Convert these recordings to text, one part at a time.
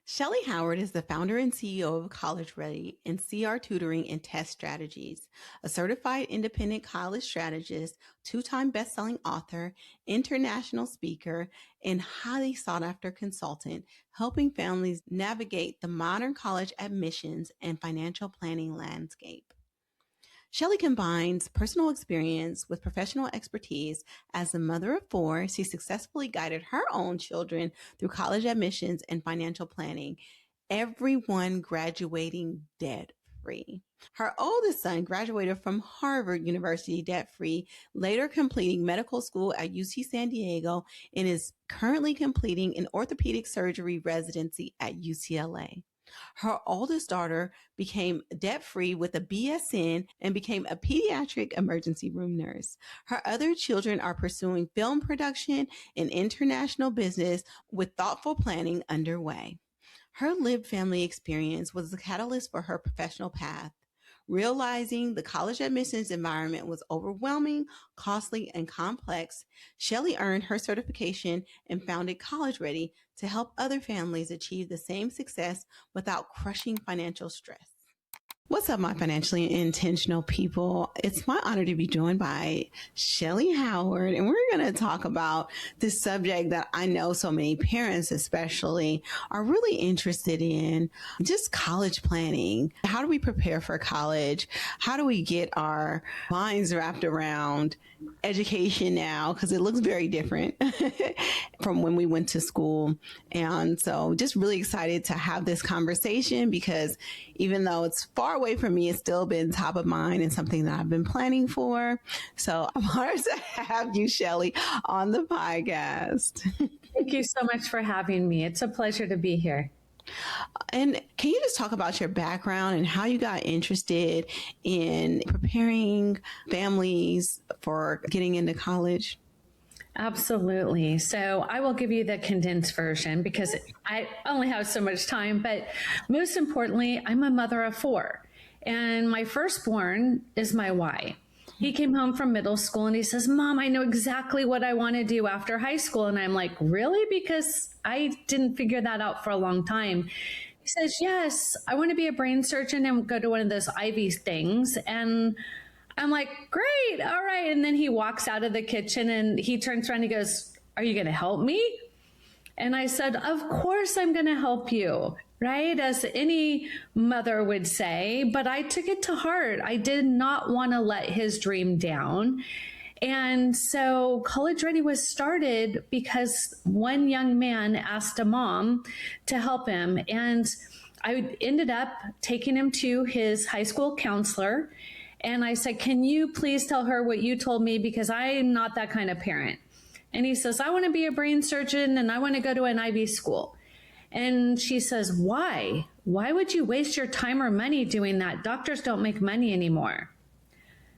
Shellee Howard is the founder and CEO of College Ready and CR Tutoring and Test Strategies, a certified independent college strategist, two-time best-selling author, international speaker, and highly sought-after consultant, helping families navigate the modern college admissions and financial planning landscape. Shellee combines personal experience with professional expertise. As the mother of four, she successfully guided her own children through college admissions and financial planning, everyone graduating debt-free. Her oldest son graduated from Harvard University debt-free, later completing medical school at UC San Diego, and is currently completing an orthopedic surgery residency at UCLA. Her oldest daughter became debt-free with a BSN and became a pediatric emergency room nurse. Her other children are pursuing film production and international business with thoughtful planning underway. Her lived family experience was the catalyst for her professional path. Realizing the college admissions environment was overwhelming, costly, and complex, Shellee earned her certification and founded College Ready to help other families achieve the same success without crushing financial stress. What's up, my financially intentional people? It's my honor to be joined by Shellee Howard, and we're going to talk about this subject that I know so many parents especially are really interested in, just college planning. How do we prepare for college? How do we get our minds wrapped around education now? Because it looks very different from when we went to school. And so just really excited to have this conversation because even though it's far away from me, it's still been top of mind and something that I've been planning for. So I'm honored to have you, Shellee, on the podcast. Thank you so much for having me. It's a pleasure to be here. And can you just talk about your background and how you got interested in preparing families for getting into college? Absolutely. So I will give you the condensed version because I only have so much time. But most importantly, I'm a mother of four. And my firstborn is my why. He came home from middle school and he says, "Mom, I know exactly what I want to do after high school." And I'm like, "Really?" Because I didn't figure that out for a long time. He says, "Yes, I want to be a brain surgeon and go to one of those Ivy things." And I'm like, "Great. All right." And then he walks out of the kitchen and he turns around and he goes, "Are you going to help me?" And I said, "Of course I'm going to help you." Right? As any mother would say, but I took it to heart. I did not want to let his dream down. And so College Ready was started because one young man asked a mom to help him. And I ended up taking him to his high school counselor. And I said, "Can you please tell her what you told me? Because I'm not that kind of parent." And he says, "I want to be a brain surgeon and I want to go to an Ivy school." And she says, "Why? Why would you waste your time or money doing that? Doctors don't make money anymore."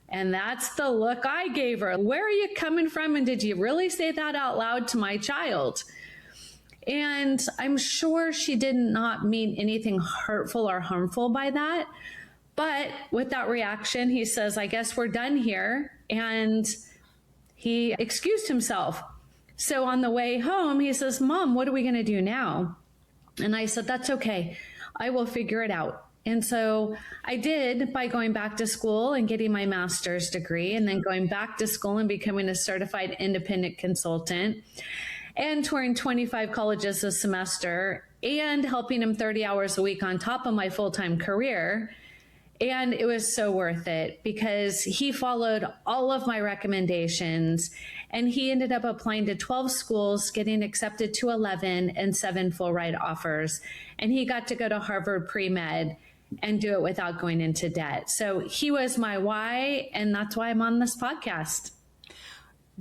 And that's the look I gave her. "Where are you coming from? And did you really say that out loud to my child?" And I'm sure she did not mean anything hurtful or harmful by that. But with that reaction, he says, "I guess we're done here." And he excused himself. So on the way home, he says, "Mom, what are we going to do now?" And I said, "That's okay. I will figure it out." And so I did by going back to school and getting my master's degree and then going back to school and becoming a certified independent consultant and touring 25 colleges a semester and helping him 30 hours a week on top of my full-time career. And it was so worth it because he followed all of my recommendations and he ended up applying to 12 schools, getting accepted to 11 and 7 full ride offers. And he got to go to Harvard pre-med and do it without going into debt. So he was my why, and that's why I'm on this podcast.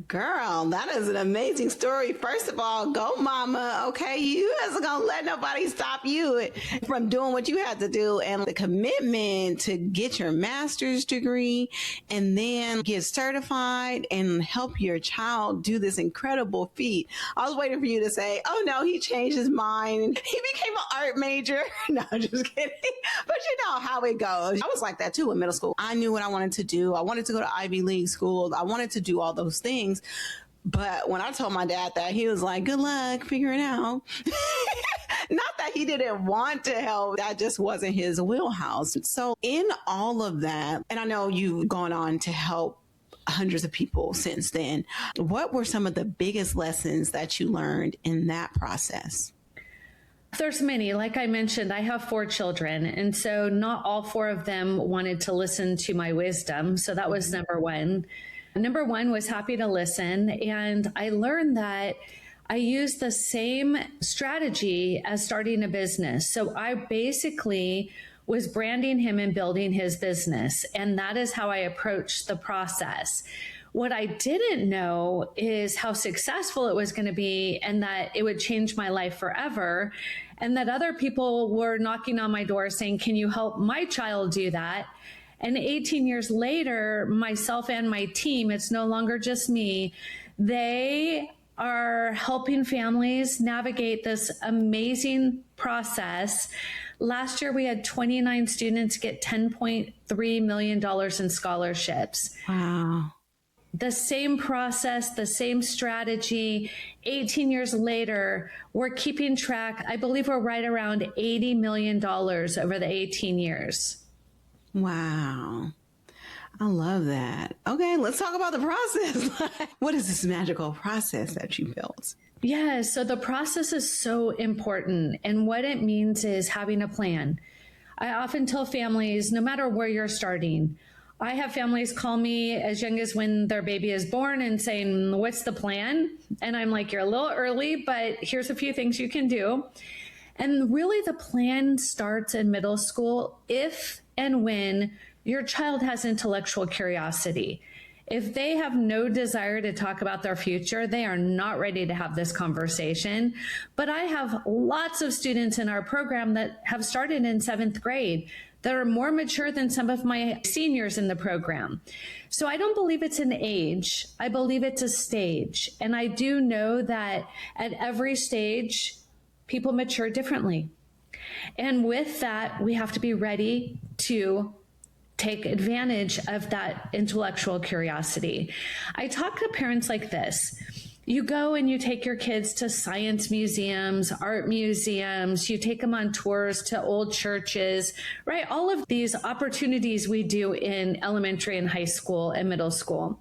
Girl, that is an amazing story. First of all, go mama. Okay. You isn't going to let nobody stop you from doing what you had to do. And the commitment to get your master's degree and then get certified and help your child do this incredible feat. I was waiting for you to say, "Oh no, he changed his mind. He became an art major." No, just kidding. But you know how it goes. I was like that too in middle school. I knew what I wanted to do. I wanted to go to Ivy League schools. I wanted to do all those things. But when I told my dad that, he was like, "Good luck figuring it out." Not that he didn't want to help. That just wasn't his wheelhouse. So in all of that, and I know you've gone on to help hundreds of people since then, what were some of the biggest lessons that you learned in that process? There's many. Like I mentioned, I have 4 children, and so not all 4 of them wanted to listen to my wisdom. So that was number one. Number one was happy to listen, and I learned that I used the same strategy as starting a business. So I basically was branding him and building his business, and that is how I approached the process. What I didn't know is how successful it was going to be, and that it would change my life forever, and that other people were knocking on my door saying, can you help my child do that? And 18 years later, myself and my team, it's no longer just me, they are helping families navigate this amazing process. Last year, we had 29 students get $10.3 million in scholarships. Wow. The same process, the same strategy. 18 years later, we're keeping track. I believe we're right around $80 million over the 18 years. Wow. I love that. Okay, let's talk about the process. What is this magical process that you built? Yeah, so the process is so important. And what it means is having a plan. I often tell families, no matter where you're starting, I have families call me as young as when their baby is born and saying, what's the plan? And I'm like, you're a little early, but here's a few things you can do. And really the plan starts in middle school if and when your child has intellectual curiosity. If they have no desire to talk about their future, they are not ready to have this conversation. But I have lots of students in our program that have started in 7th grade that are more mature than some of my seniors in the program. So I don't believe it's an age. I believe it's a stage. And I do know that at every stage, people mature differently. And with that, we have to be ready to take advantage of that intellectual curiosity. I talk to parents like this. You go and you take your kids to science museums, art museums, you take them on tours to old churches, right? All of these opportunities we do in elementary and high school and middle school.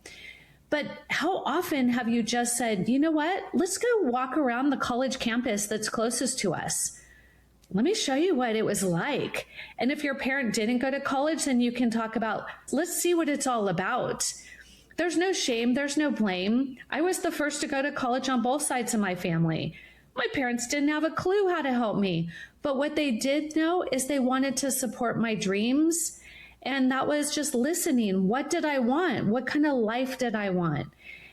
But how often have you just said, you know what, let's go walk around the college campus that's closest to us. Let me show you what it was like. And if your parent didn't go to college, then you can talk about, let's see what it's all about. There's no shame. There's no blame. I was the first to go to college on both sides of my family. My parents didn't have a clue how to help me. But what they did know is they wanted to support my dreams. And that was just listening. What did I want? What kind of life did I want?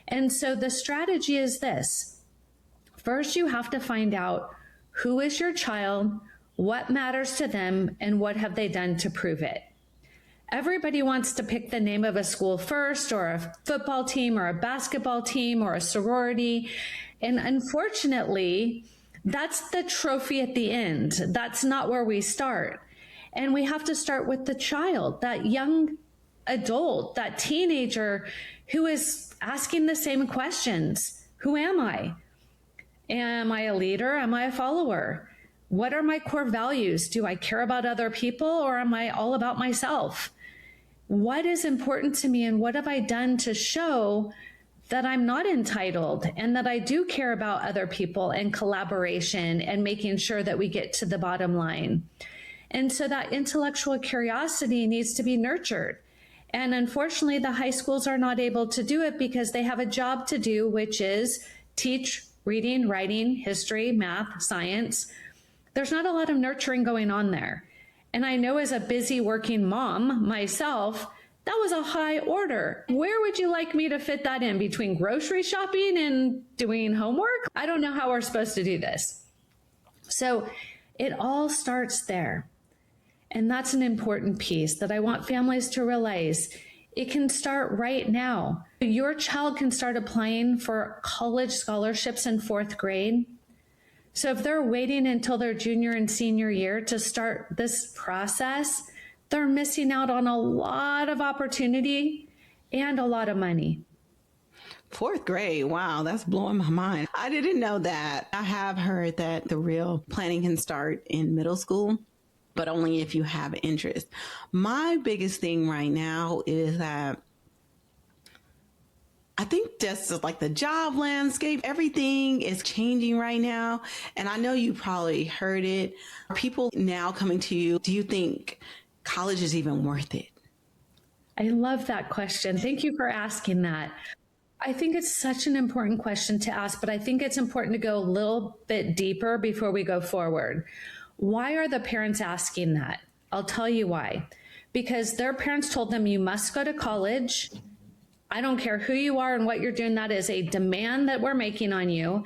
And so the strategy is this. First, you have to find out who is your child, what matters to them, and what have they done to prove it. Everybody wants to pick the name of a school first, or a football team, or a basketball team, or a sorority. And unfortunately, that's the trophy at the end. That's not where we start. And we have to start with the child, that young adult, that teenager who is asking the same questions. Who am I? Am I a leader? Am I a follower? What are my core values? Do I care about other people, or am I all about myself? What is important to me, and what have I done to show that I'm not entitled and that I do care about other people and collaboration and making sure that we get to the bottom line? And so that intellectual curiosity needs to be nurtured. And unfortunately, the high schools are not able to do it because they have a job to do, which is teach reading, writing, history, math, science. There's not a lot of nurturing going on there. And I know as a busy working mom myself, that was a high order. Where would you like me to fit that in between grocery shopping and doing homework? I don't know how we're supposed to do this. So it all starts there. And that's an important piece that I want families to realize. It can start right now. Your child can start applying for college scholarships in 4th grade. So if they're waiting until their junior and senior year to start this process, they're missing out on a lot of opportunity and a lot of money. Fourth grade. Wow, that's blowing my mind. I didn't know that. I have heard that the real planning can start in middle school, but only if you have interest. My biggest thing right now is that I think just like the job landscape, everything is changing right now. And I know you probably heard it. People now coming to you, do you think college is even worth it? I love that question. Thank you for asking that. I think it's such an important question to ask, but I think it's important to go a little bit deeper before we go forward. Why are the parents asking that? I'll tell you why. Because their parents told them you must go to college. I don't care who you are and what you're doing. That is a demand that we're making on you.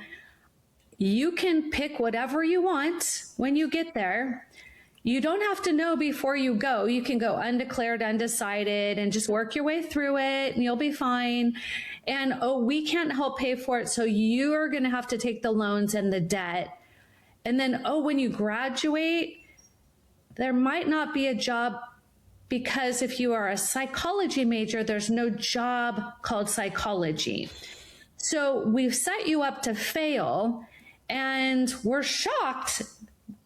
You can pick whatever you want when you get there. You don't have to know before you go. You can go undeclared, undecided, and just work your way through it, and you'll be fine. And, oh, we can't help pay for it, so you're going to have to take the loans and the debt. And then, oh, when you graduate, there might not be a job, because if you are a psychology major, there's no job called psychology. So we've set you up to fail, and we're shocked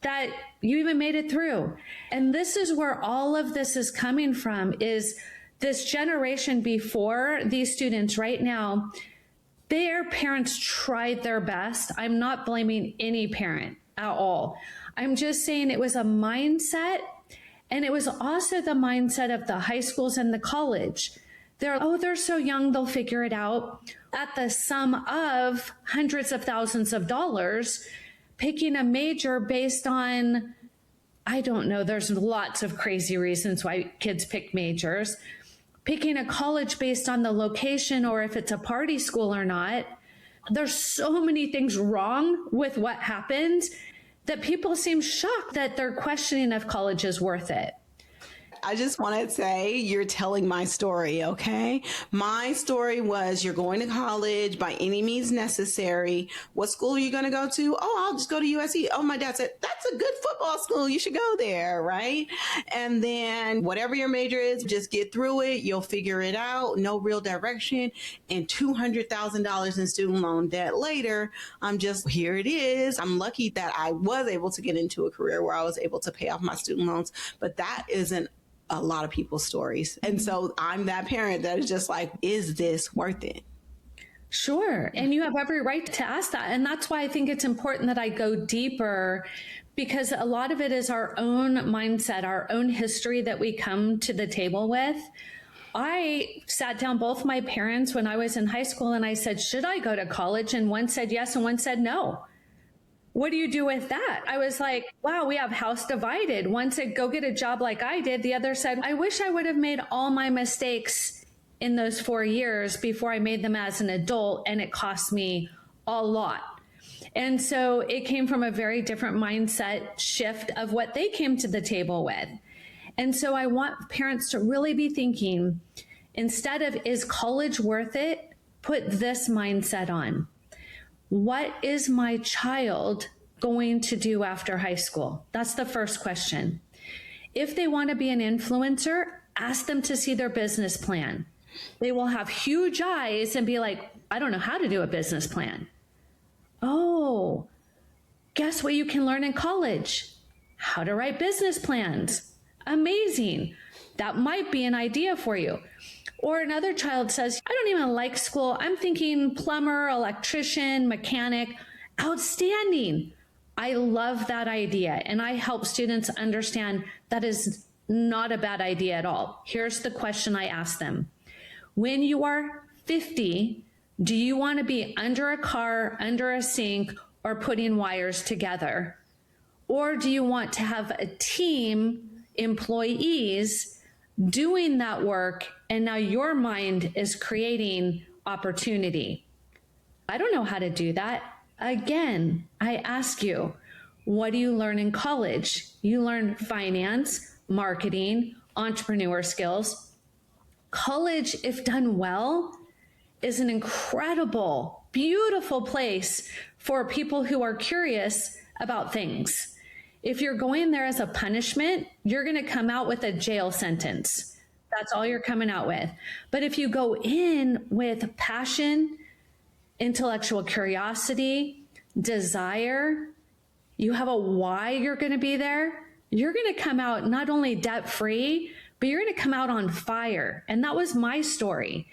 that you even made it through. And this is where all of this is coming from, is this generation before these students right now, their parents tried their best. I'm not blaming any parent at all. I'm just saying it was a mindset, and it was also the mindset of the high schools and the college. They're so young, they'll figure it out. At the sum of hundreds of thousands of dollars, picking a major based on, I don't know, there's lots of crazy reasons why kids pick majors. Picking a college based on the location or if it's a party school or not. There's so many things wrong with what happened that people seem shocked that they're questioning if college is worth it. I just want to say you're telling my story, okay? My story was you're going to college by any means necessary. What school are you going to go to? Oh, I'll just go to USC. Oh, my dad said, that's a good football school. You should go there, right? And then whatever your major is, just get through it. You'll figure it out. No real direction. And $200,000 in student loan debt later. Here it is. I'm lucky that I was able to get into a career where I was able to pay off my student loans, but that isn't a lot of people's stories. And so I'm that parent that is just like, is this worth it? Sure. And you have every right to ask that. And that's why I think it's important that I go deeper, because a lot of it is our own mindset, our own history that we come to the table with. I sat down both my parents when I was in high school and I said, should I go to college? And one said yes and one said no. What do you do with that? I was like, wow, we have house divided. One said, go get a job like I did. The other said, I wish I would have made all my mistakes in those 4 years before I made them as an adult, and it cost me a lot. And so it came from a very different mindset shift of what they came to the table with. And so I want parents to really be thinking, instead of, is college worth it? Put this mindset on. What is my child going to do after high school? That's the first question. If they want to be an influencer, ask them to see their business plan. They will have huge eyes and be like, I don't know how to do a business plan. Oh, guess what you can learn in college? How to write business plans. Amazing. That might be an idea for you. Or another child says, I don't even like school. I'm thinking plumber, electrician, mechanic. Outstanding. I love that idea. And I help students understand that is not a bad idea at all. Here's the question I ask them. When you are 50, do you want to be under a car, under a sink, or putting wires together? Or do you want to have a team, employees, doing that work, and now your mind is creating opportunity? I don't know how to do that. Again, I ask you, what do you learn in college? You learn finance, marketing, entrepreneur skills. College, if done well, is an incredible, beautiful place for people who are curious about things. If you're going there as a punishment, you're going to come out with a jail sentence. That's all you're coming out with. But if you go in with passion, intellectual curiosity, desire, you have a why you're going to be there, you're going to come out not only debt-free, but you're going to come out on fire. And that was my story.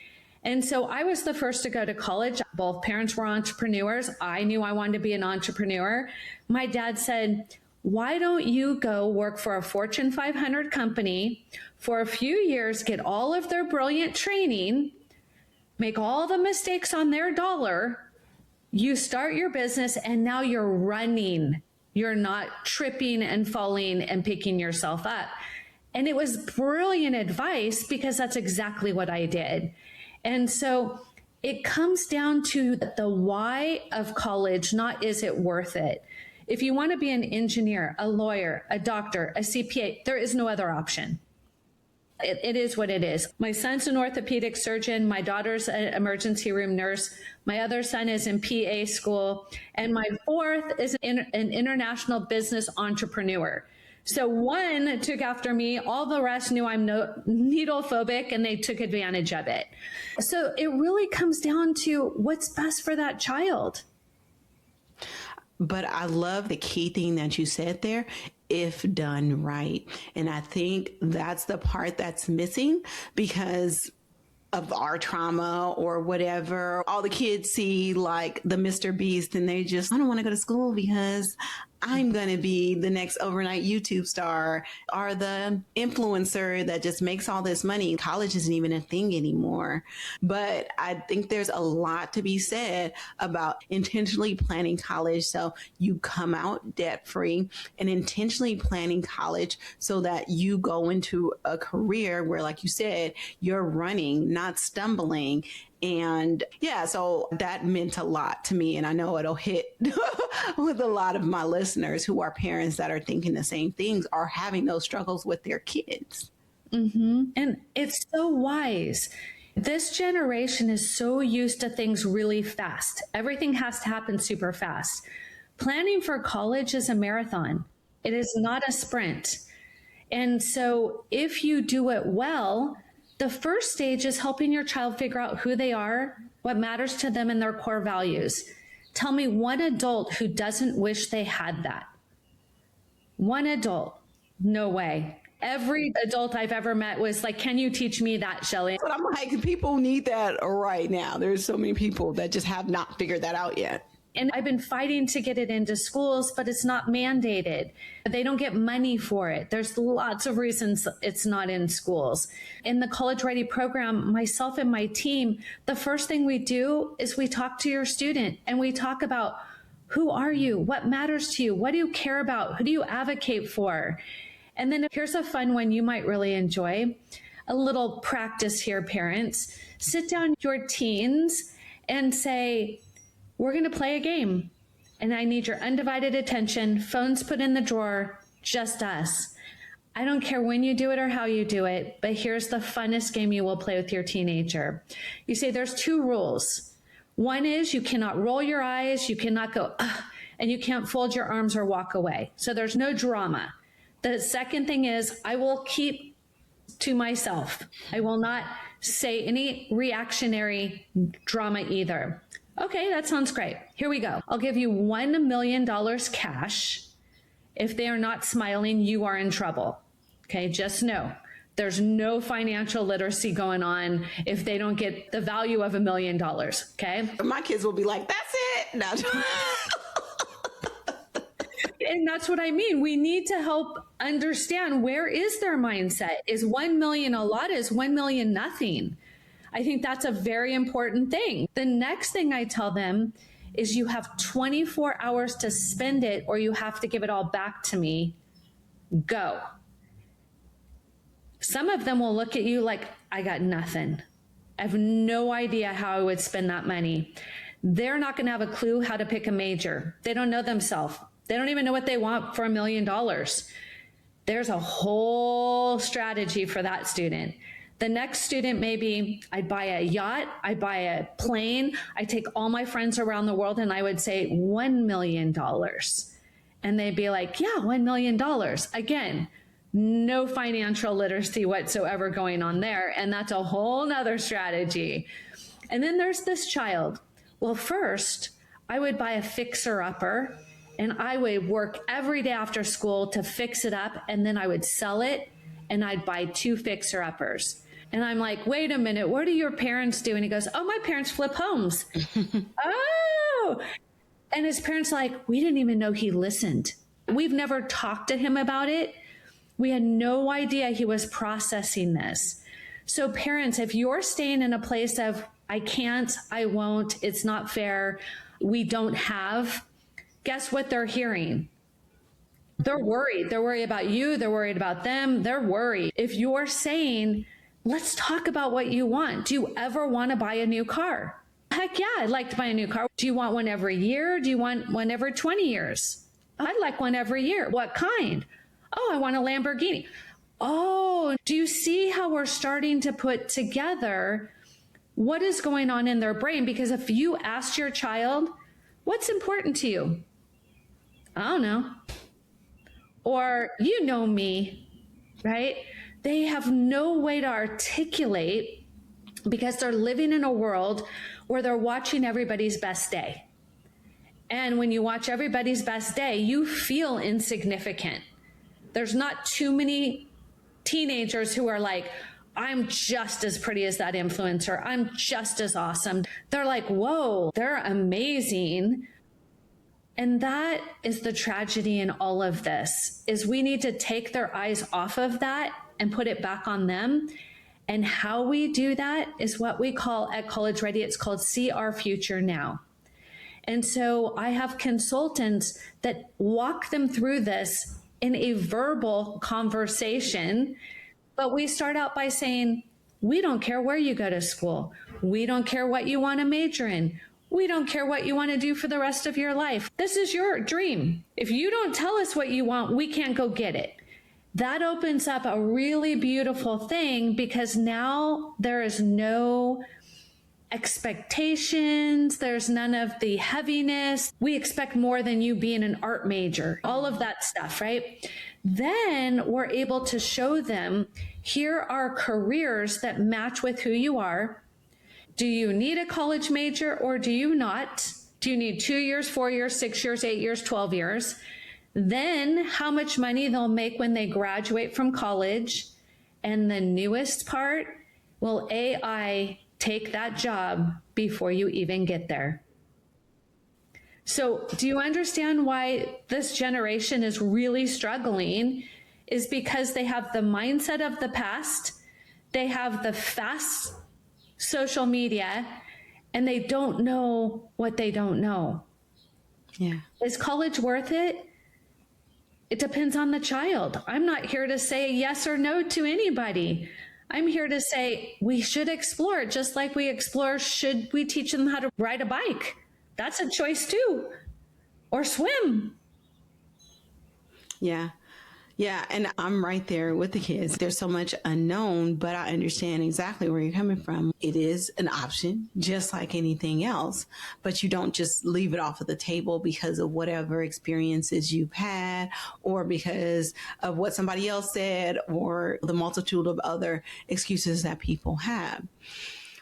And so I was the first to go to college. Both parents were entrepreneurs. I knew I wanted to be an entrepreneur. My dad said, why don't you go work for a Fortune 500 company for a few years, get all of their brilliant training, make all the mistakes on their dollar, you start your business, and now you're running. You're not tripping and falling and picking yourself up. And it was brilliant advice because that's exactly what I did. And so it comes down to the why of college, not is it worth it? If you want to be an engineer, a lawyer, a doctor, a CPA, there is no other option. It is what it is. My son's an orthopedic surgeon. My daughter's an emergency room nurse. My other son is in PA school. And my fourth is an international business entrepreneur. So one took after me. All the rest knew I'm needle phobic, and they took advantage of it. So it really comes down to what's best for that child. But I love the key thing that you said there, if done right. And I think that's the part that's missing because of our trauma or whatever. All the kids see like the Mr. Beast and they just, I don't want to go to school because I'm going to be the next overnight YouTube star or the influencer that just makes all this money. College isn't even a thing anymore. But I think there's a lot to be said about intentionally planning college so you come out debt free, and intentionally planning college so that you go into a career where, like you said, you're running, not stumbling. And yeah, so that meant a lot to me. And I know it'll hit with a lot of my listeners who are parents that are thinking the same things, are having those struggles with their kids. Mm-hmm. And it's so wise. This generation is so used to things really fast. Everything has to happen super fast. Planning for college is a marathon. It is not a sprint. And so if you do it well, the first stage is helping your child figure out who they are, what matters to them, and their core values. Tell me one adult who doesn't wish they had that. One adult. No way. Every adult I've ever met was like, can you teach me that, Shellee? But I'm like, people need that right now. There's so many people that just have not figured that out yet. And I've been fighting to get it into schools, but it's not mandated. They don't get money for it. There's lots of reasons it's not in schools. In the College Ready program, myself and my team, the first thing we do is we talk to your student and we talk about, who are you? What matters to you? What do you care about? Who do you advocate for? And then here's a fun one you might really enjoy. A little practice here, parents. Sit down your teens and say, we're going to play a game, and I need your undivided attention. Phones put in the drawer, just us. I don't care when you do it or how you do it, but here's the funnest game you will play with your teenager. You say there's two rules. One is you cannot roll your eyes, you cannot go, ugh, and you can't fold your arms or walk away. So there's no drama. The second thing is I will keep to myself. I will not say any reactionary drama either. Okay, that sounds great. Here we go. I'll give you $1 million cash. If they are not smiling, you are in trouble. Okay, just know there's no financial literacy going on if they don't get the value of $1 million. Okay. My kids will be like, that's it. No. And that's what I mean. We need to help understand, where is their mindset? Is 1 million a lot? Is 1 million nothing? I think that's a very important thing. The next thing I tell them is you have 24 hours to spend it, or you have to give it all back to me. Go. Some of them will look at you like, I got nothing. I have no idea how I would spend that money. They're not going to have a clue how to pick a major. They don't know themselves. They don't even know what they want for $1 million. There's a whole strategy for that student. The next student, maybe I'd buy a yacht, I'd buy a plane, I take all my friends around the world and I would say $1 million. And they'd be like, yeah, $1 million. Again, no financial literacy whatsoever going on there. And that's a whole nother strategy. And then there's this child. Well, first, I would buy a fixer-upper, and I would work every day after school to fix it up, and then I would sell it, and I'd buy 2 fixer-uppers. And I'm like, wait a minute, what do your parents do? And he goes, oh, my parents flip homes. Oh, and his parents like, we didn't even know he listened. We've never talked to him about it. We had no idea he was processing this. So parents, if you're staying in a place of, I can't, I won't, it's not fair, we don't have, guess what they're hearing? They're worried. They're worried about you. They're worried about them. They're worried. If you're saying, let's talk about what you want. Do you ever want to buy a new car? Heck yeah, I'd like to buy a new car. Do you want one every year? Do you want one every 20 years? I'd like one every year. What kind? Oh, I want a Lamborghini. Oh, do you see how we're starting to put together what is going on in their brain? Because if you ask your child, what's important to you? I don't know. Or, you know me, right? They have no way to articulate because they're living in a world where they're watching everybody's best day. And when you watch everybody's best day, you feel insignificant. There's not too many teenagers who are like, I'm just as pretty as that influencer. I'm just as awesome. They're like, whoa, they're amazing. And that is the tragedy in all of this, is we need to take their eyes off of that and put it back on them. And how we do that is what we call at College Ready, it's called See Our Future Now. And so I have consultants that walk them through this in a verbal conversation. But we start out by saying, we don't care where you go to school. We don't care what you want to major in. We don't care what you want to do for the rest of your life. This is your dream. If you don't tell us what you want, we can't go get it. That opens up a really beautiful thing, because now there is no expectations. There's none of the heaviness. We expect more than you being an art major, all of that stuff, right? Then we're able to show them, here are careers that match with who you are. Do you need a college major or do you not? Do you need 2 years, 4 years, 6 years, 8 years, 12 years? Then how much money they'll make when they graduate from college. And the newest part, will AI take that job before you even get there? So do you understand why this generation is really struggling? Is because they have the mindset of the past, they have the fast social media, and they don't know what they don't know. Yeah. Is college worth it? It depends on the child. I'm not here to say yes or no to anybody. I'm here to say we should explore, just like we explore, should we teach them how to ride a bike? That's a choice too. Or swim. Yeah. Yeah. And I'm right there with the kids. There's so much unknown, but I understand exactly where you're coming from. It is an option, just like anything else, but you don't just leave it off of the table because of whatever experiences you've had, or because of what somebody else said, or the multitude of other excuses that people have.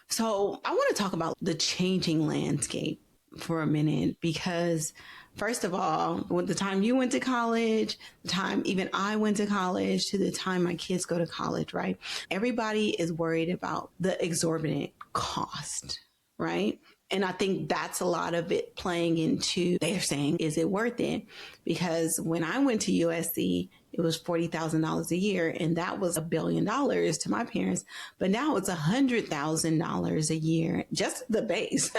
So I want to talk about the changing landscape for a minute, because first of all, with the time you went to college, the time even I went to college, to the time my kids go to college, right? Everybody is worried about the exorbitant cost, right? And I think that's a lot of it playing into, they're saying, is it worth it? Because when I went to USC, it was $40,000 a year, and that was $1 billion to my parents. But now it's $100,000 a year, just the base.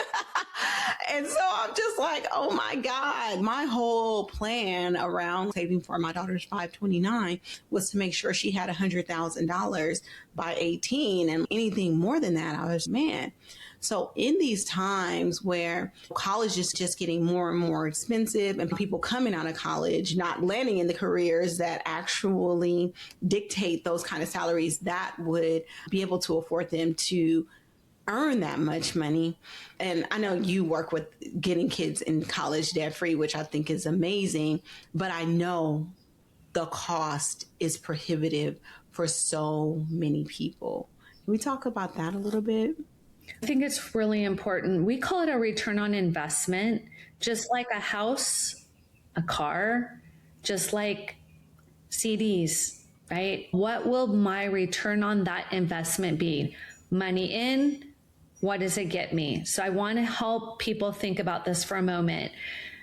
And so I'm just like, oh my God, my whole plan around saving for my daughter's 529 was to make sure she had $100,000 by 18. And anything more than that, I was, man. So in these times where college is just getting more and more expensive, and people coming out of college not landing in the careers that actually dictate those kind of salaries that would be able to afford them to earn that much money. And I know you work with getting kids in college debt free, which I think is amazing, but I know the cost is prohibitive for so many people. Can we talk about that a little bit? I think it's really important. We call it a return on investment, just like a house, a car, just like CDs, right? What will my return on that investment be? Money in, what does it get me? So I want to help people think about this for a moment.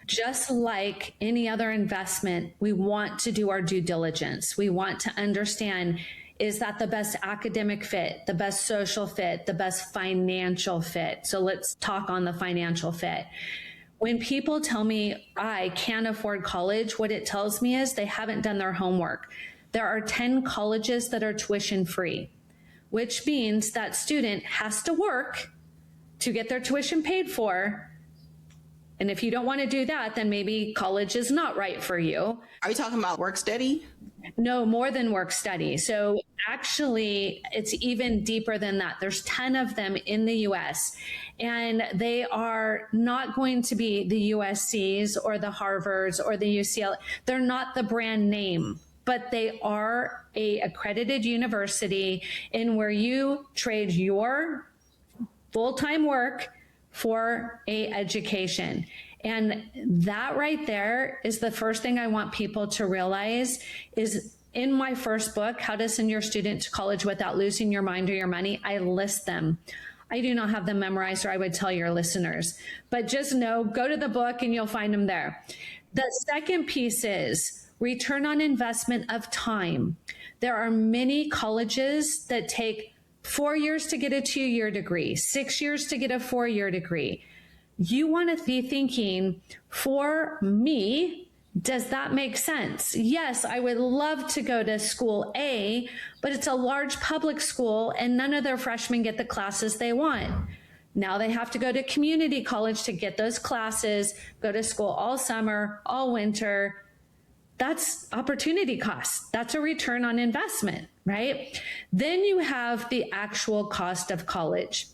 Just like any other investment, we want to do our due diligence. We want to understand, is that the best academic fit, the best social fit, the best financial fit? So let's talk on the financial fit. When people tell me I can't afford college, what it tells me is they haven't done their homework. There are 10 colleges that are tuition free, which means that student has to work to get their tuition paid for. And if you don't want to do that, then maybe college is not right for you. Are you talking about work study? No, more than work study. So actually, it's even deeper than that. There's 10 of them in the US, and they are not going to be the USCs or the Harvards or the UCLA. They're not the brand name, but they are a accredited university in where you trade your full-time work for a education. And that right there is the first thing I want people to realize is in my first book, How to Send Your Student to College Without Losing Your Mind or Your Money, I list them. I do not have them memorized, or I would tell your listeners, but just know, go to the book and you'll find them there. The second piece is return on investment of time. There are many colleges that take 4 years to get a 2-year degree, 6 years to get a 4-year degree. You want to be thinking, for me, does that make sense? Yes, I would love to go to school A, but it's a large public school and none of their freshmen get the classes they want. Now they have to go to community college to get those classes, go to school all summer, all winter. That's opportunity cost. That's a return on investment, right? Then you have the actual cost of college.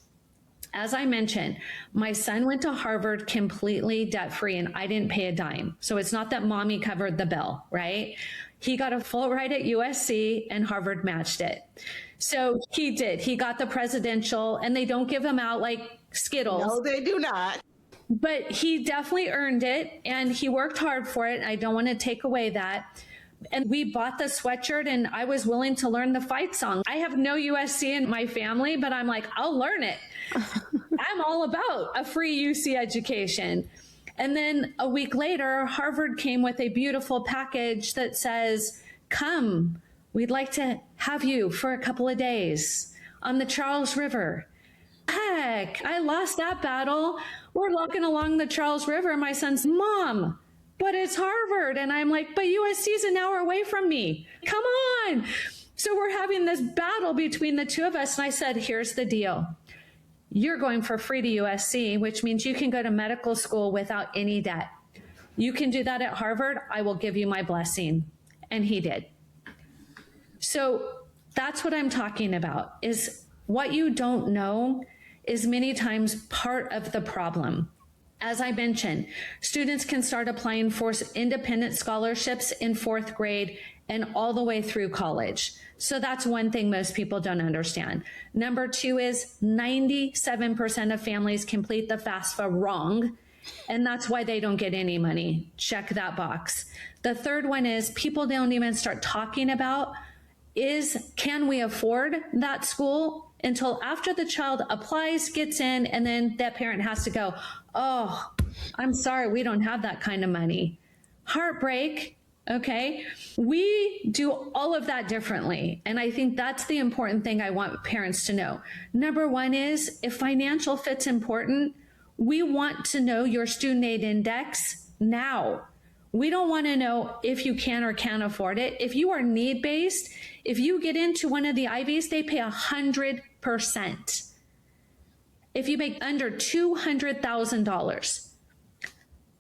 As I mentioned, my son went to Harvard completely debt-free and I didn't pay a dime. So it's not that mommy covered the bill, right? He got a full ride at USC and Harvard matched it. So he did. He got the presidential, and they don't give them out like Skittles. No, they do not. But he definitely earned it and he worked hard for it. I don't want to take away that. And we bought the sweatshirt and I was willing to learn the fight song. I have no USC in my family, but I'm like, I'll learn it. I'm all about a free UC education. And then a week later, Harvard came with a beautiful package that says, come, we'd like to have you for a couple of days on the Charles River. Heck, I lost that battle. We're walking along the Charles River. My son's, Mom, but it's Harvard. And I'm like, but USC's an hour away from me. Come on. So we're having this battle between the two of us. And I said, here's the deal. You're going for free to USC, which means you can go to medical school without any debt. You can do that at Harvard. I will give you my blessing. And he did. So that's what I'm talking about, is what you don't know is many times part of the problem. As I mentioned, students can start applying for independent scholarships in 4th grade and all the way through college. So that's one thing most people don't understand. Number 2 is 97% of families complete the FAFSA wrong, and that's why they don't get any money. Check that box. The third one is people don't even start talking about can we afford that school until after the child applies, gets in, and then that parent has to go, oh, I'm sorry, we don't have that kind of money. Heartbreak, okay? We do all of that differently. And I think that's the important thing I want parents to know. Number 1 is, if financial fit's important, we want to know your student aid index now. We don't want to know if you can or can't afford it. If you are need-based, if you get into one of the Ivies, they pay 100%. If you make under $200,000,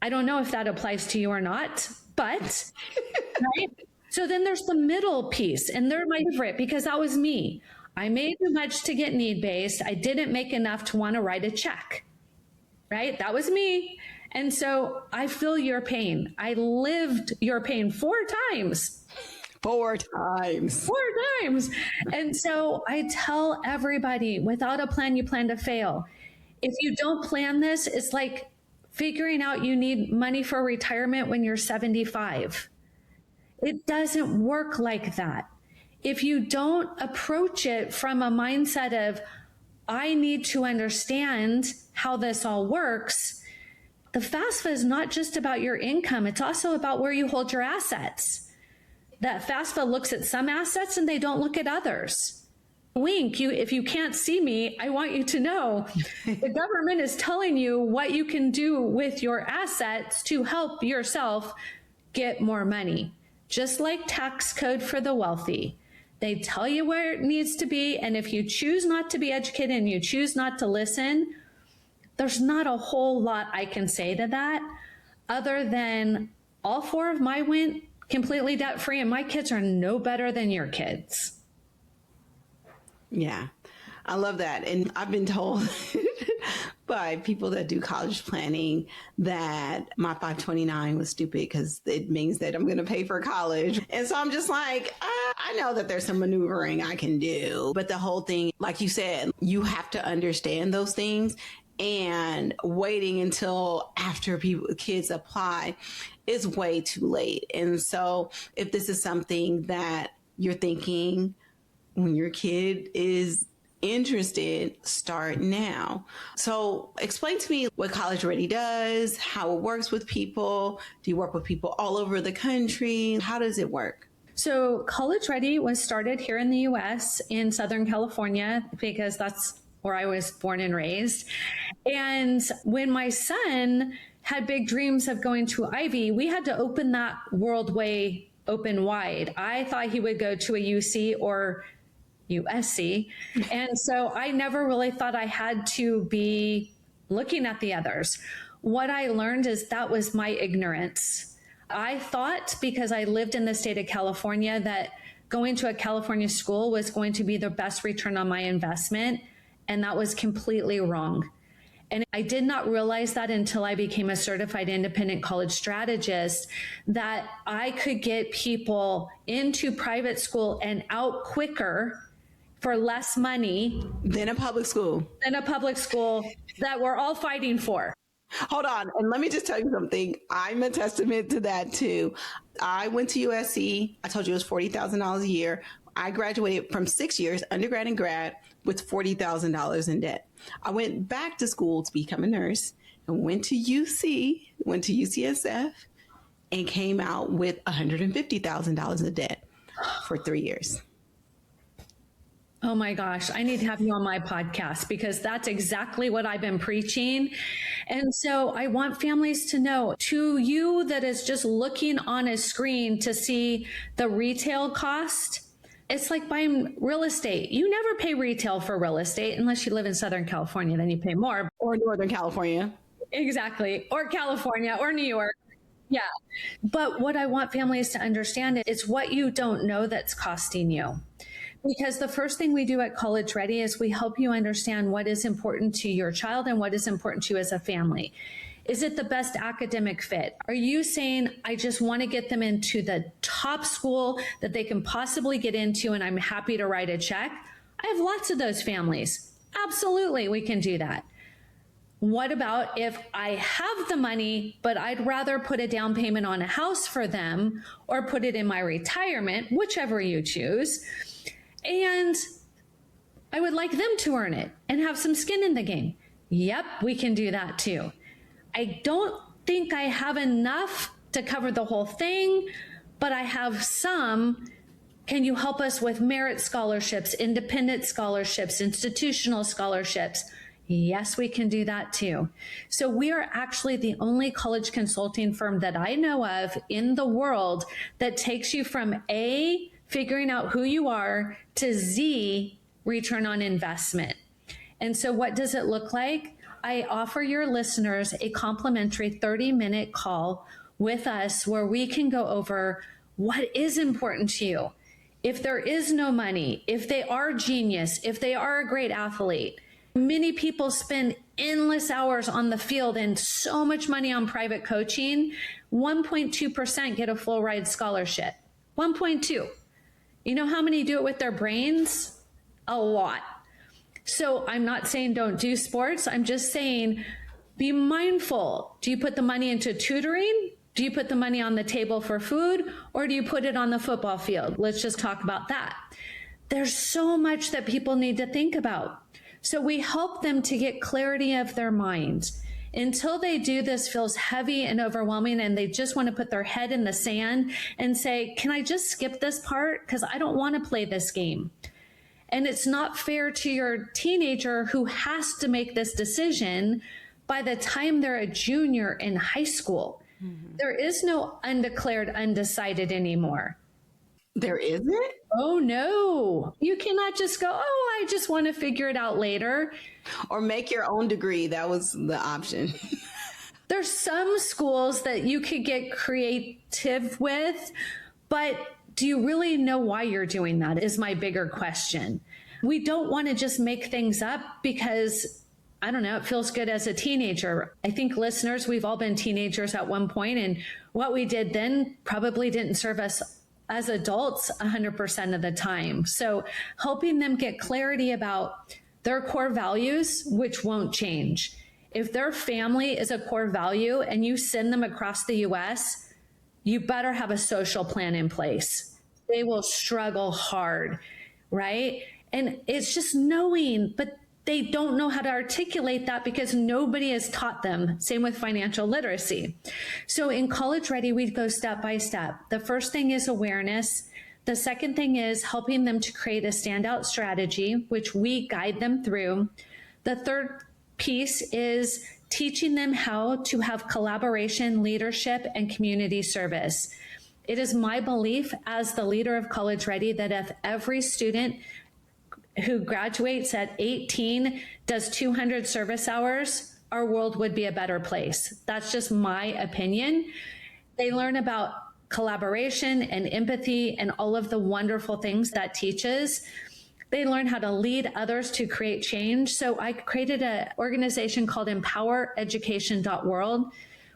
I don't know if that applies to you or not, but, right? So then there's the middle piece, and they're my favorite because that was me. I made too much to get need-based. I didn't make enough to want to write a check, right? That was me. And so I feel your pain. I lived your pain 4 times. 4 times. 4 times. And so I tell everybody, without a plan, you plan to fail. If you don't plan this, it's like figuring out you need money for retirement when you're 75. It doesn't work like that. If you don't approach it from a mindset of, I need to understand how this all works, the FAFSA is not just about your income. It's also about where you hold your assets. That FAFSA looks at some assets and they don't look at others. Wink, if you can't see me, I want you to know the government is telling you what you can do with your assets to help yourself get more money. Just like tax code for the wealthy. They tell you where it needs to be, and if you choose not to be educated and you choose not to listen, there's not a whole lot I can say to that other than all 4 of mine went completely debt-free, and my kids are no better than your kids. Yeah, I love that. And I've been told by people that do college planning that my 529 was stupid because it means that I'm going to pay for college. And so I'm just like, I know that there's some maneuvering I can do. But the whole thing, like you said, you have to understand those things, and waiting until after kids apply is way too late. And so if this is something that you're thinking when your kid is interested, start now. So explain to me what College Ready does, how it works with people. Do you work with people all over the country? How does it work? So College Ready was started here in the US in Southern California because that's where I was born and raised. And when my son had big dreams of going to Ivy, we had to open that world way open wide. I thought he would go to a UC or USC. And so I never really thought I had to be looking at the others. What I learned is that was my ignorance. I thought because I lived in the state of California that going to a California school was going to be the best return on my investment. And that was completely wrong. And I did not realize that until I became a certified independent college strategist, that I could get people into private school and out quicker for less money than a public school. That we're all fighting for. Hold on. And let me just tell you something. I'm a testament to that too. I went to USC. I told you it was $40,000 a year. I graduated from 6 years, undergrad and grad, with $40,000 in debt. I went back to school to become a nurse and went to UCSF, and came out with $150,000 of debt for 3 years. Oh my gosh, I need to have you on my podcast because that's exactly what I've been preaching. And so I want families to know, to you that is just looking on a screen to see the retail cost, it's like buying real estate. You never pay retail for real estate unless you live in Southern California, then you pay more. Or Northern California. Exactly. Or California or New York. Yeah. But what I want families to understand is what you don't know that's costing you. Because the first thing we do at College Ready is we help you understand what is important to your child and what is important to you as a family. Is it the best academic fit? Are you saying, I just want to get them into the top school that they can possibly get into and I'm happy to write a check? I have lots of those families. Absolutely, we can do that. What about if I have the money, but I'd rather put a down payment on a house for them or put it in my retirement, whichever you choose, and I would like them to earn it and have some skin in the game? Yep, we can do that too. I don't think I have enough to cover the whole thing, but I have some. Can you help us with merit scholarships, independent scholarships, institutional scholarships? Yes, we can do that too. So we are actually the only college consulting firm that I know of in the world that takes you from A, figuring out who you are, to Z, return on investment. And so what does it look like? I offer your listeners a complimentary 30-minute call with us where we can go over what is important to you. If there is no money, if they are genius, if they are a great athlete. Many people spend endless hours on the field and so much money on private coaching. 1.2% get a full ride scholarship. 1.2. You know how many do it with their brains? A lot. So I'm not saying don't do sports. I'm just saying be mindful. Do you put the money into tutoring? Do you put the money on the table for food? Or do you put it on the football field? Let's just talk about that. There's so much that people need to think about. So we help them to get clarity of their minds. Until they do, this feels heavy and overwhelming, and they just want to put their head in the sand and say, can I just skip this part? Because I don't want to play this game. And it's not fair to your teenager who has to make this decision by the time they're a junior in high school. Mm-hmm. There is no undeclared undecided anymore. There isn't? Oh, no. You cannot just go, oh, I just want to figure it out later. Or make your own degree. That was the option. There's some schools that you could get creative with, but do you really know why you're doing that is my bigger question. We don't want to just make things up because, I don't know, it feels good as a teenager. I think listeners, we've all been teenagers at one point, and what we did then probably didn't serve us as adults 100% of the time. So helping them get clarity about their core values, which won't change. If their family is a core value and you send them across the US, you better have a social plan in place. They will struggle hard, right? And it's just knowing, but they don't know how to articulate that because nobody has taught them. Same with financial literacy. So in College Ready, we go step by step. The first thing is awareness. The second thing is helping them to create a standout strategy, which we guide them through. The third piece is teaching them how to have collaboration, leadership, and community service. It is my belief as the leader of College Ready that if every student who graduates at 18 does 200 service hours, our world would be a better place. That's just my opinion. They learn about collaboration and empathy and all of the wonderful things that teaches. They learn how to lead others to create change. So I created an organization called empowereducation.world,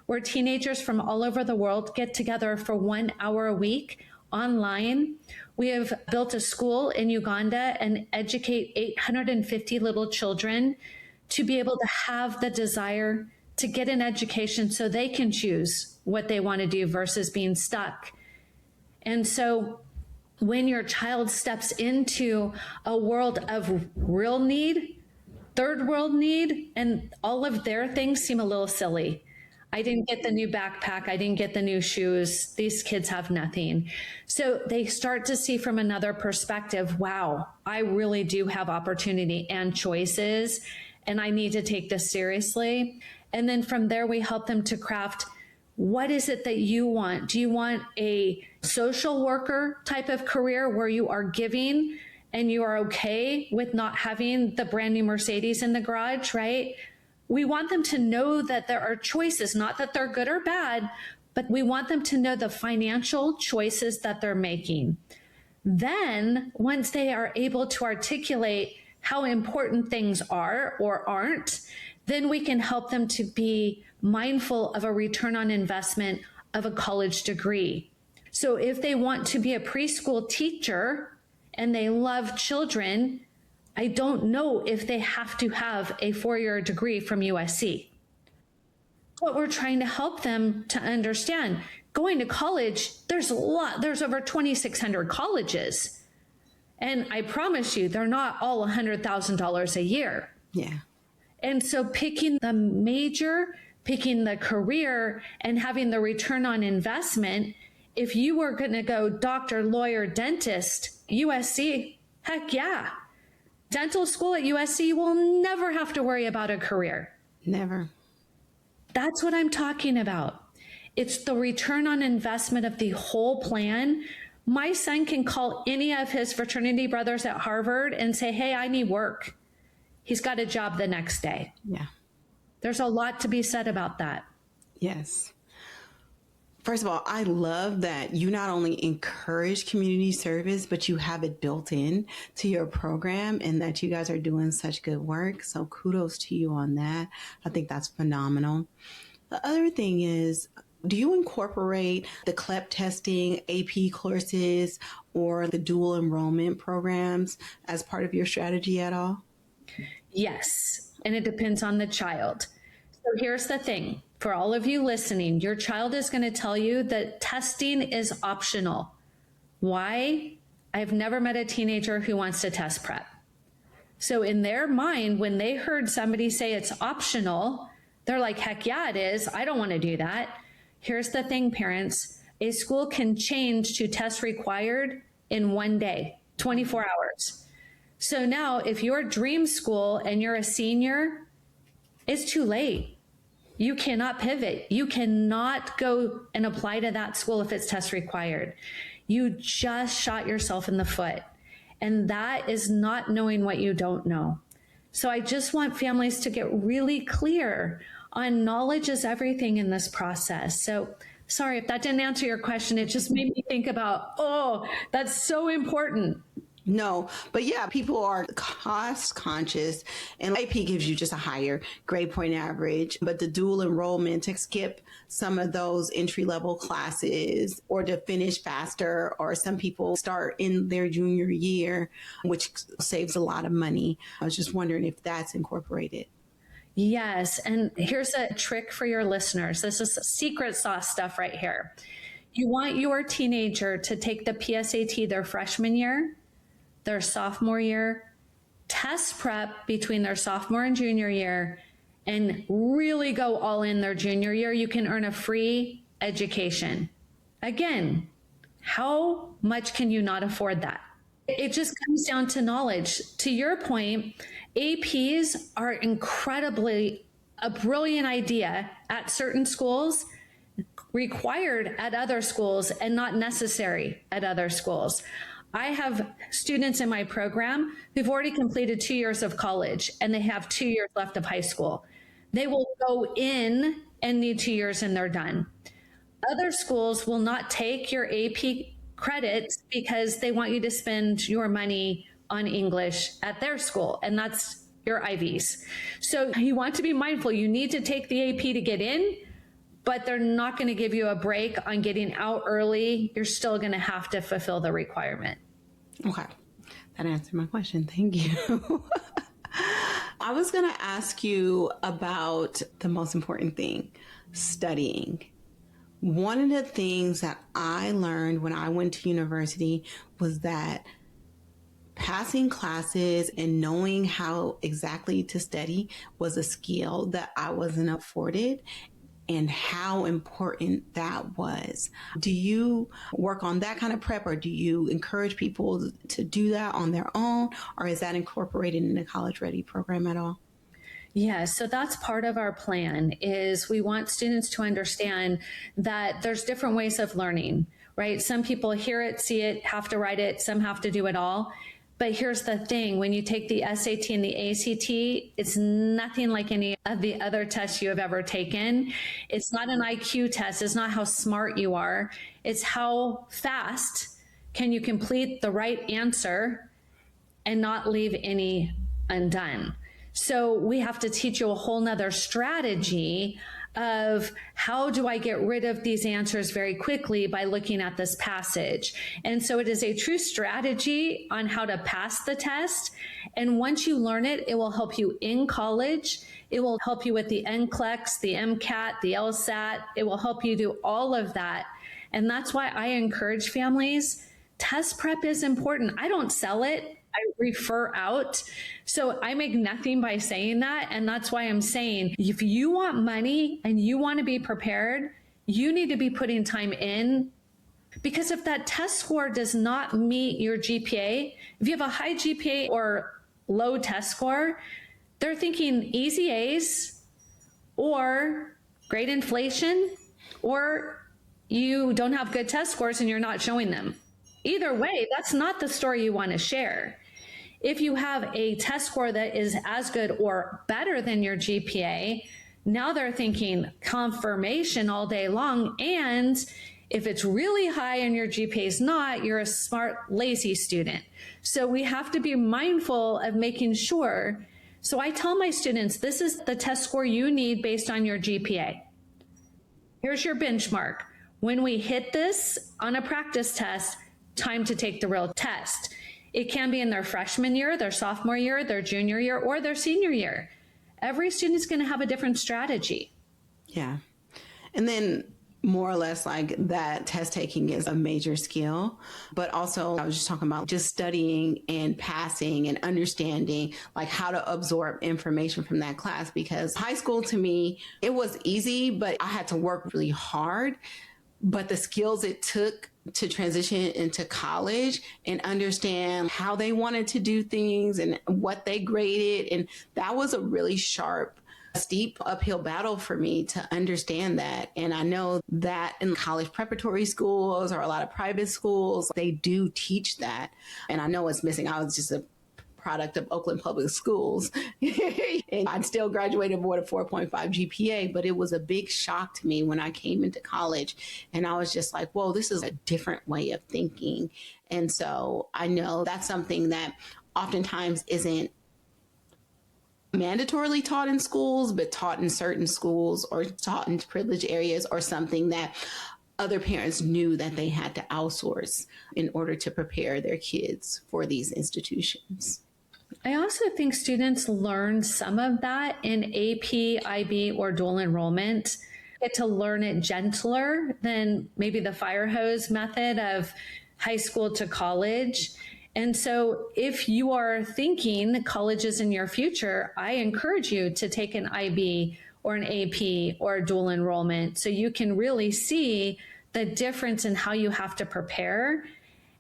where teenagers from all over the world get together for 1 hour a week online. We have built a school in Uganda and educate 850 little children to be able to have the desire to get an education so they can choose what they want to do versus being stuck. And so when your child steps into a world of real need, third world need, and all of their things seem a little silly. I didn't get the new backpack. I didn't get the new shoes. These kids have nothing. So they start to see from another perspective, wow, I really do have opportunity and choices, and I need to take this seriously. And then from there, we help them to craft, what is it that you want? Do you want a social worker type of career where you are giving and you are okay with not having the brand new Mercedes in the garage, right? We want them to know that there are choices, not that they're good or bad, but we want them to know the financial choices that they're making. Then, once they are able to articulate how important things are or aren't, then we can help them to be mindful of a return on investment of a college degree. So if they want to be a preschool teacher and they love children, I don't know if they have to have a 4-year degree from USC. But we're trying to help them to understand going to college, there's over 2,600 colleges. And I promise you, they're not all $100,000 a year. Yeah. And so picking the major, picking the career, and having the return on investment, if you were going to go doctor, lawyer, dentist, USC, heck yeah. Dental school at USC, you will never have to worry about a career. Never. That's what I'm talking about. It's the return on investment of the whole plan. My son can call any of his fraternity brothers at Harvard and say, hey, I need work. He's got a job the next day. Yeah. There's a lot to be said about that. Yes. First of all, I love that you not only encourage community service, but you have it built in to your program and that you guys are doing such good work. So kudos to you on that. I think that's phenomenal. The other thing is, Do you incorporate the CLEP testing, AP courses, or the dual enrollment programs as part of your strategy at all? Yes, and it depends on the child. So here's the thing for all of you listening, your child is going to tell you that testing is optional. Why? I've never met a teenager who wants to test prep. So in their mind, when they heard somebody say it's optional, they're like, heck yeah, it is. I don't want to do that. Here's the thing, parents. A school can change to test required in one day, 24 hours. So now if you're dream school and you're a senior, it's too late. You cannot pivot. You cannot go and apply to that school if it's test required. You just shot yourself in the foot. And that is not knowing what you don't know. So I just want families to get really clear on knowledge is everything in this process. So sorry if that didn't answer your question. It just made me think about, oh, that's so important. No, but yeah, people are cost conscious, and AP gives you just a higher grade point average, but the dual enrollment to skip some of those entry level classes or to finish faster, or some people start in their junior year, which saves a lot of money. I was just wondering if that's incorporated. Yes. And here's a trick for your listeners. This is secret sauce stuff right here. You want your teenager to take the PSAT their freshman year, their sophomore year, test prep between their sophomore and junior year, and really go all in their junior year. You can earn a free education. Again, how much can you not afford that? It just comes down to knowledge. To your point, APs are incredibly a brilliant idea at certain schools, required at other schools, and not necessary at other schools. I have students in my program who've already completed 2 years of college and they have 2 years left of high school. They will go in and need 2 years and they're done. Other schools will not take your AP credits because they want you to spend your money on English at their school, and that's your IVs. So you want to be mindful. You need to take the AP to get in, but they're not going to give you a break on getting out early. You're still going to have to fulfill the requirement. Okay. That answered my question. Thank you. I was going to ask you about the most important thing, studying. One of the things that I learned when I went to university was that passing classes and knowing how exactly to study was a skill that I wasn't afforded, and how important that was. Do you work on that kind of prep, or do you encourage people to do that on their own, or is that incorporated in the College Ready program at all? Yeah, so that's part of our plan. Is we want students to understand that there's different ways of learning, right? Some people hear it, see it, have to write it, some have to do it all. But here's the thing, when you take the SAT and the ACT, it's nothing like any of the other tests you have ever taken. It's not an IQ test. It's not how smart you are. It's how fast can you complete the right answer and not leave any undone. So we have to teach you a whole nother strategy of how do I get rid of these answers very quickly by looking at this passage. And so it is a true strategy on how to pass the test. And once you learn it, it will help you in college. It will help you with the NCLEX, the MCAT, the LSAT. It will help you do all of that. And that's why I encourage families, test prep is important. I don't sell it. I refer out. So I make nothing by saying that. And that's why I'm saying, if you want money and you want to be prepared, you need to be putting time in. Because if that test score does not meet your GPA, if you have a high GPA or low test score, they're thinking easy A's or grade inflation, or you don't have good test scores and you're not showing them. Either way, that's not the story you want to share. If you have a test score that is as good or better than your GPA, now they're thinking confirmation all day long. And if it's really high and your GPA is not, you're a smart, lazy student. So we have to be mindful of making sure. So I tell my students, this is the test score you need based on your GPA. Here's your benchmark. When we hit this on a practice test, time to take the real test. It can be in their freshman year, their sophomore year, their junior year, or their senior year. Every student's going to have a different strategy. Yeah. And then more or less like that test taking is a major skill, but also I was just talking about just studying and passing and understanding like how to absorb information from that class, because high school to me, it was easy, but I had to work really hard. But the skills it took to transition into college and understand how they wanted to do things and what they graded. And that was a really sharp, steep uphill battle for me to understand that. And I know that in college preparatory schools or a lot of private schools, they do teach that. And I know it's missing. I was just a product of Oakland Public Schools. And I still graduated with a 4.5 GPA, but it was a big shock to me when I came into college. And I was just like, whoa, this is a different way of thinking. And so I know that's something that oftentimes isn't mandatorily taught in schools, but taught in certain schools or taught in privileged areas, or something that other parents knew that they had to outsource in order to prepare their kids for these institutions. I also think students learn some of that in AP, IB, or dual enrollment. Get to learn it gentler than maybe the fire hose method of high school to college. And so if you are thinking college is in your future, I encourage you to take an IB or an AP or a dual enrollment so you can really see the difference in how you have to prepare,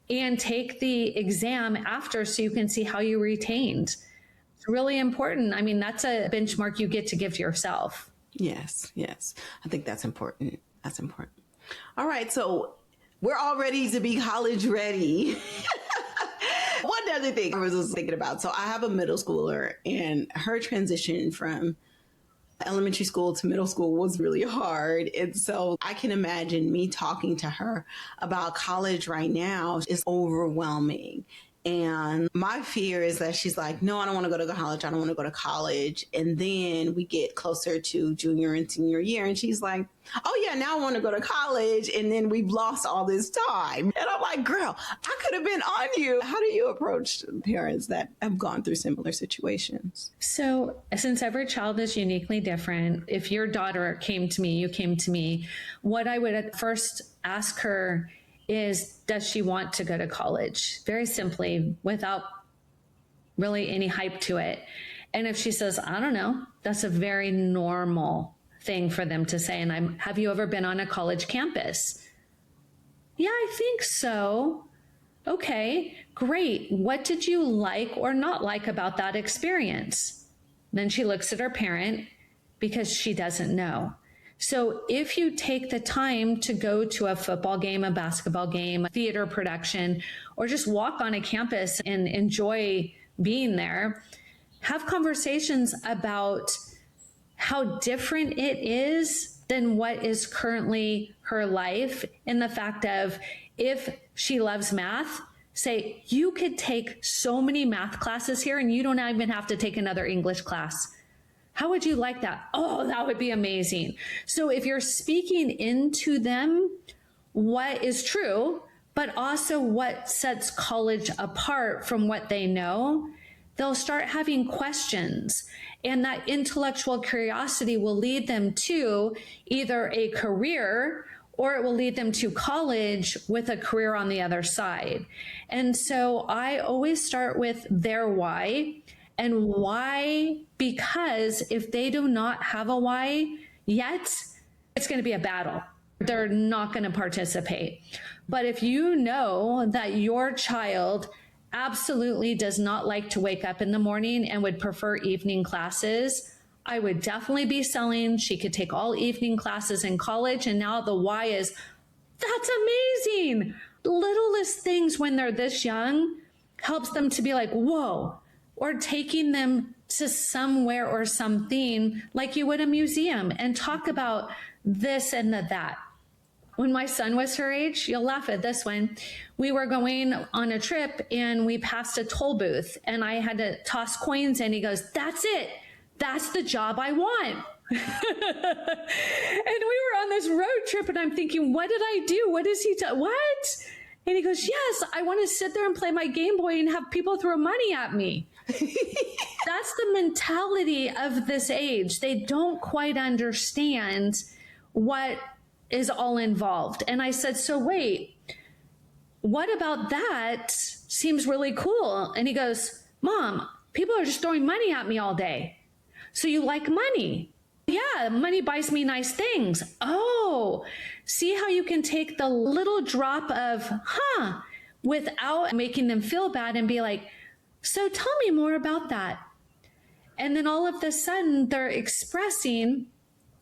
and take the exam after so you can see how you retained. It's really important. I mean, that's a benchmark you get to give to yourself. Yes, yes. I think that's important. That's important. All right. So we're all ready to be college ready. One other thing I was just thinking about. So I have a middle schooler, and her transition from elementary school to middle school was really hard. And so I can imagine me talking to her about college right now is overwhelming. And my fear is that she's like, no, I don't want to go to college. I don't want to go to college. And then we get closer to junior and senior year, and she's like, oh yeah, now I want to go to college. And then we've lost all this time. And I'm like, girl, I could have been on you. How do you approach parents that have gone through similar situations? So since every child is uniquely different, if your daughter came to me, you came to me, what I would at first ask her is, does she want to go to college? Very simply, without really any hype to it. And if she says, I don't know, that's a very normal thing for them to say. And have you ever been on a college campus? Yeah, I think so. Okay, great. What did you like or not like about that experience? Then she looks at her parent because she doesn't know. So if you take the time to go to a football game, a basketball game, a theater production, or just walk on a campus and enjoy being there, have conversations about how different it is than what is currently her life, and the fact of, if she loves math, say, you could take so many math classes here and you don't even have to take another English class. How would you like that? Oh, that would be amazing. So if you're speaking into them what is true, but also what sets college apart from what they know, they'll start having questions. And that intellectual curiosity will lead them to either a career, or it will lead them to college with a career on the other side. And so I always start with their why. And why? Because if they do not have a why yet, it's going to be a battle. They're not going to participate. But if you know that your child absolutely does not like to wake up in the morning and would prefer evening classes, I would definitely be selling. She could take all evening classes in college. And now the why is, that's amazing. The littlest things when they're this young helps them to be like, whoa. Or taking them to somewhere or something like you would a museum and talk about this and that. When my son was her age, you'll laugh at this one, we were going on a trip and we passed a toll booth and I had to toss coins in. He goes, that's it. That's the job I want. And we were on this road trip and I'm thinking, what did I do? What is he what? And he goes, yes, I want to sit there and play my Game Boy and have people throw money at me. That's the mentality of this age. They don't quite understand what is all involved. And I said, so wait, what about that seems really cool? And he goes, Mom, people are just throwing money at me all day. So you like money? Yeah, money buys me nice things. Oh, see how you can take the little drop of, without making them feel bad and be like, so tell me more about that. And then all of a sudden they're expressing,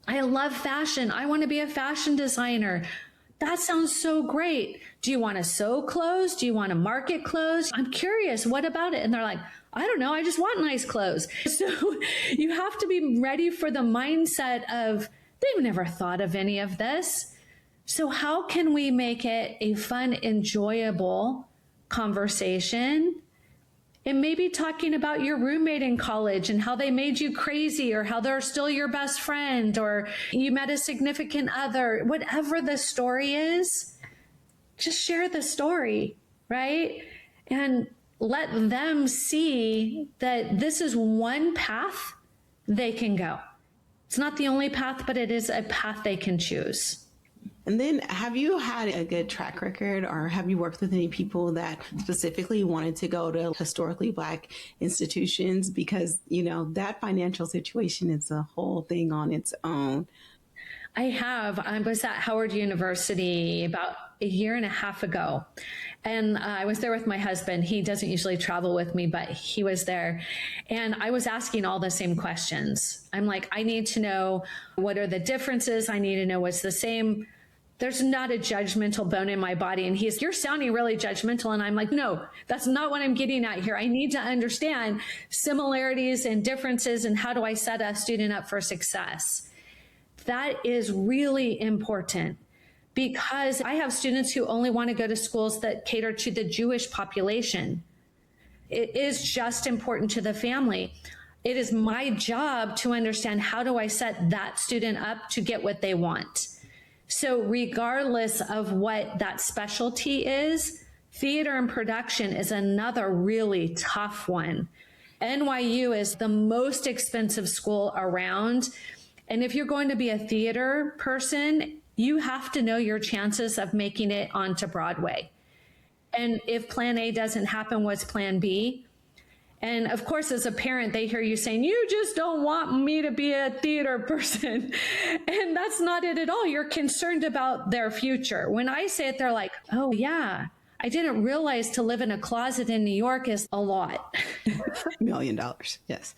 I love fashion. I want to be a fashion designer. That sounds so great. Do you want to sew clothes? Do you want to market clothes? I'm curious. What about it? And they're like, I don't know. I just want nice clothes. So you have to be ready for the mindset of they've never thought of any of this. So how can we make it a fun, enjoyable conversation? And maybe talking about your roommate in college and how they made you crazy, or how they're still your best friend, or you met a significant other, whatever the story is, just share the story, right? And let them see that this is one path they can go. It's not the only path, but it is a path they can choose. And then have you had a good track record, or have you worked with any people that specifically wanted to go to historically Black institutions? Because, you know, that financial situation is a whole thing on its own. I have. I was at Howard University about a year and a half ago. And I was there with my husband. He doesn't usually travel with me, but he was there. And I was asking all the same questions. I'm like, I need to know what are the differences. I need to know what's the same. There's not a judgmental bone in my body. And you're sounding really judgmental. And I'm like, no, that's not what I'm getting at here. I need to understand similarities and differences, and how do I set a student up for success? That is really important, because I have students who only want to go to schools that cater to the Jewish population. It is just important to the family. It is my job to understand, how do I set that student up to get what they want? So regardless of what that specialty is, theater and production is another really tough one. NYU is the most expensive school around. And if you're going to be a theater person, you have to know your chances of making it onto Broadway. And if plan A doesn't happen, what's plan B? And of course, as a parent, they hear you saying, you just don't want me to be a theater person. And that's not it at all. You're concerned about their future. When I say it, they're like, oh yeah, I didn't realize to live in a closet in New York is a lot. $1 million. Yes.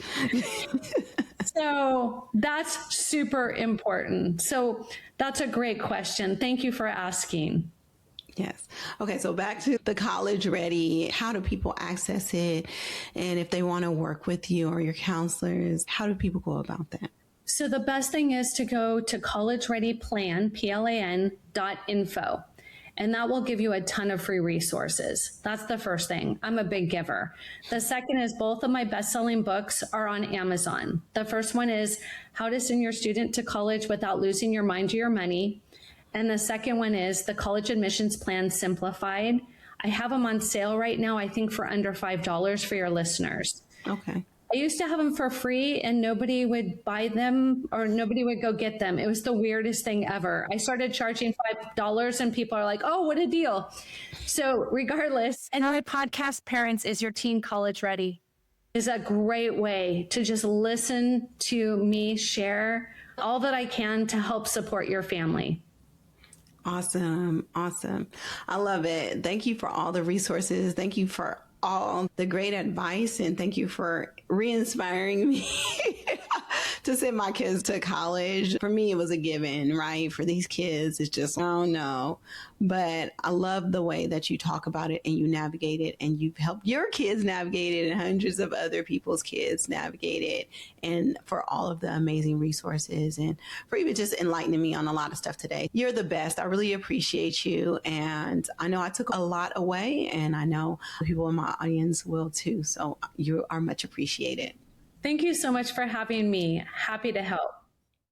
So that's super important. So that's a great question. Thank you for asking. Yes. Okay. So back to the College Ready. How do people access it? And if they want to work with you or your counselors, how do people go about that? So the best thing is to go to collegereadyplan, PLAN.info. And that will give you a ton of free resources. That's the first thing. I'm a big giver. The second is both of my best-selling books are on Amazon. The first one is How to Send Your Student to College Without Losing Your Mind or Your Money. And the second one is The College Admissions Plan Simplified. I have them on sale right now, I think for under $5 for your listeners. Okay. I used to have them for free and nobody would buy them or nobody would go get them. It was the weirdest thing ever. I started charging $5 and people are like, oh, what a deal. So regardless. And my podcast, Parents, Is Your Teen College Ready? Is a great way to just listen to me share all that I can to help support your family. Awesome. Awesome. I love it. Thank you for all the resources. Thank you for all the great advice, and thank you for re-inspiring me to send my kids to college. For me, it was a given, right? For these kids, it's just, oh no. But I love the way that you talk about it and you navigate it, and you've helped your kids navigate it and hundreds of other people's kids navigate it. And for all of the amazing resources and for even just enlightening me on a lot of stuff today. You're the best. I really appreciate you. And I know I took a lot away, and I know people in my audience will too. So you are much appreciated. Thank you so much for having me. Happy to help.